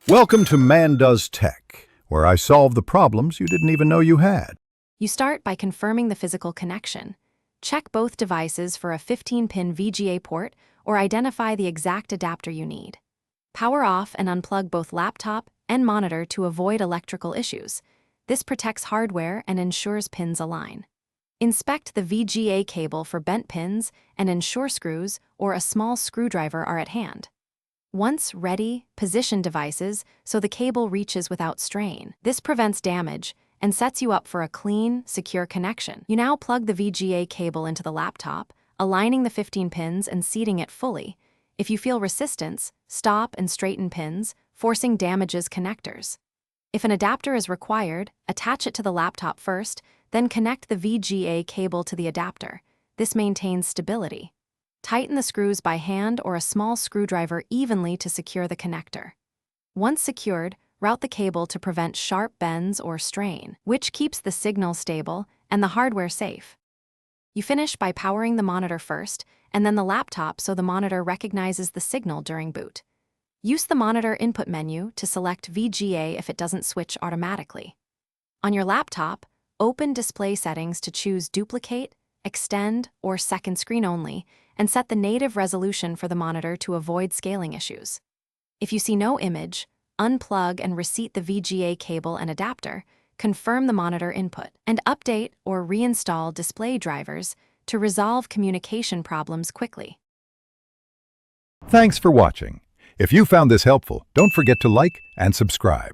Welcome to Man Does Tech, where I solve the problems you didn't even know you had. You start by confirming the physical connection. Check both devices for a 15-pin VGA port or identify the exact adapter you need. Power off and unplug both laptop and monitor to avoid electrical issues. This protects hardware and ensures pins align. Inspect the VGA cable for bent pins and ensure screws or a small screwdriver are at hand. Once ready, position devices so the cable reaches without strain. This prevents damage and sets you up for a clean, secure connection. You now plug the VGA cable into the laptop, aligning the 15 pins and seating it fully. If you feel resistance, stop and straighten pins, forcing damages connectors. If an adapter is required, attach it to the laptop first, then connect the VGA cable to the adapter. This maintains stability. Tighten the screws by hand or a small screwdriver evenly to secure the connector. Once secured, route the cable to prevent sharp bends or strain, which keeps the signal stable and the hardware safe. You finish by powering the monitor first, and then the laptop so the monitor recognizes the signal during boot. Use the monitor input menu to select VGA if it doesn't switch automatically. On your laptop, open display settings to choose duplicate, extend, or second screen only, and set the native resolution for the monitor to avoid scaling issues. If you see no image, unplug and reseat the VGA cable and adapter, confirm the monitor input, and update or reinstall display drivers to resolve communication problems quickly. Thanks for watching. If you found this helpful, don't forget to like and subscribe.